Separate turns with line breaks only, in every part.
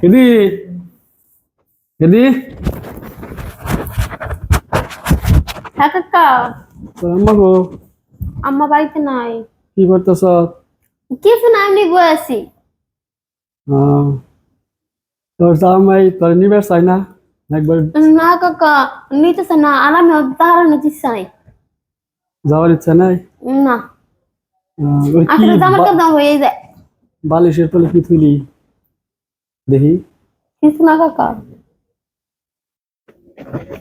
কেদি কেদি
হ্যাঁ কাকা,
তোর আম্মা গো
আম্মা বাড়িতে নাই।
কি করতেছ?
কিছু না, এমনি বয়ে আছি।
তোর জামাই তোর নিবে চাই না একবার
না কাকা, নিতেছে না, আর আমি তাহারা নিতে চাই
যাওয়ার ইচ্ছা নাই?
না।
ওই কি
আসলে জামার দাম হয়ে যায়।
বালিশের তলে কি থুইলি দেখি?
কিছু না কাকা।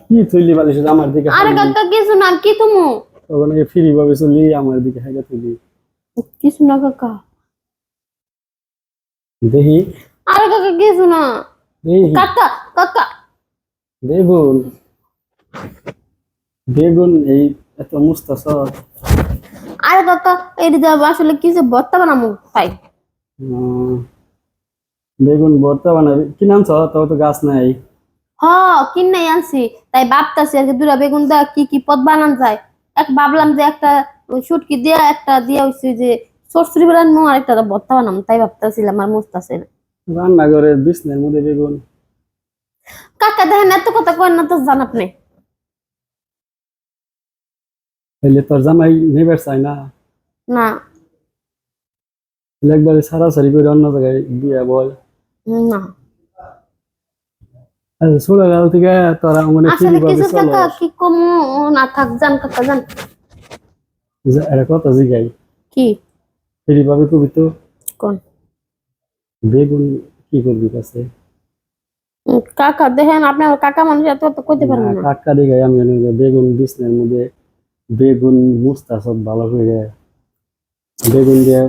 কি থুইলি বালিশের আমার দিকে?
আরে কাকা কিছু না, কি তুমি?
ওখানে ফ্রি ভাবে চলি আমার দিকে হাইকা থুইলি
কিছু না কাকা।
দেখি।
আরে কাকা কিছু না।
দেখি
কাকা কাকা।
বেগুন বেগুন এই এত মুস্তাছ।
আরে কাকা, এটি যাব আসলে কিছু ভর্তা বানাবো তাই।
বেগুন ভর্তা বানাবি? কি নামছ? তোর তো গাছ নাই।
হ, কিনে আনছি, তাই ভাবতাছি আর কি দুরা বেগুন দা কি কি পদ বানান যায়। এক ভাবলাম যে একটা শুটকি দিয়া একটা দিয়া হইছে যে সরসরি বানানো, আর একটা ভর্তা বানাম, তাই ভাবতাছিলাম আর মুস্তাছিল।
রান্নাঘরের বিছনার মধ্যে বেগুন?
কাকা দেখেন, এত কথা করেন না তো, জান আপনি।
তাইলে তোর জামাই নেবার চাই না?
না
তাহলে একবারে সারাসারি করে অন্য জায়গায় বিয়া বল।
না,
ছোটকাল থেকে তোরা মনে ফ্রি
আসলে
ভাবে
কিছু
চলো।
কাকা কি কম, না থাক, জান কাকা জান।
এটা কথা জিগাই,
কি
ফ্রি ভাবে কবি তো।
কোন?
বেগুন কি করবি কাছে?
কাকা দেখেন, আপনি আমার কাকা মানুষ, এত তো কইতে
না
পারেন না।
কাকা দিগাই আমি বেগুন বিছনার মধ্যে বেগুন মুস্তা সব ভালো করে বেগুন দিয়ে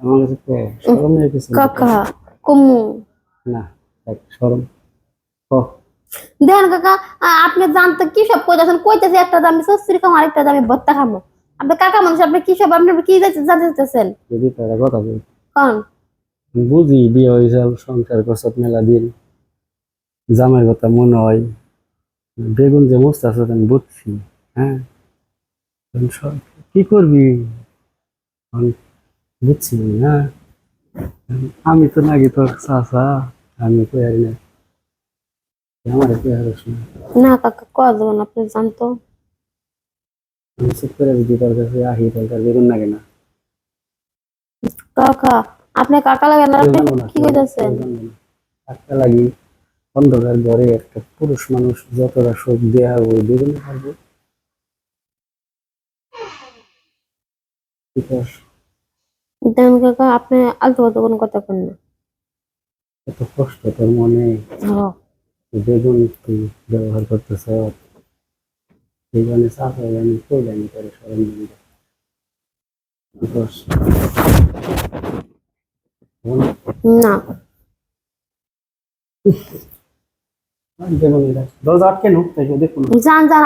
আমার কাছে তো শরম হয়ে গেছে।
কাকা কমু
না শরম
দেখেন কাকা, আপনি জানতে কি সব কইতাছেন, কইতেছি একটা দামি সস্তির খাম, আরেকটা দামি ভর্তা খামো। আপনি কাকা মানুষ, আপনি কি সব, আপনি কি জানতেছেন?
যদি তারা কথা বল।
কোন?
বুঝি বিয়ে হয়েছে সংসার করছ মেলা দিন, জামাই কথা মনে হয়। বেগুন যে মস্ত আছে আমি বুঝছি। হ্যাঁ এখন কি করবি আমি বুঝছি না। আমি তো নাকি তোর চাচা, আমি কই হারি না, আমার কই হারিস না।
না কাকা, কয়া যাবেন, আপনি জানতো।
আমি চুপ করে যদি তোর কাছে আহি তার বেগুন লাগে না।
কাকা, আপনি কাকা লাগে না,
কেউ
আপনি
জানবো না,
কি কইতাছেন?
কেউ জানবো না। একটা লাগি অন্ধকার ঘরে একটা পুরুষ মানুষ যতটা সুখ দেয়া ওই বেগুনে পারবো।
দেখেন কাকা, আপনি আলতু ফালতু কোনো কথা কেন না।
এত কষ্ট তোর মনে,
হ্যাঁ।
বেগুন তুই ব্যবহার করতেছ, বেগুনে চাপ হয়ে আমি কই জানি করে সরম দিবি।
না
বেগুন দরজা আটকে নুক তাই দেখুন।
জান জান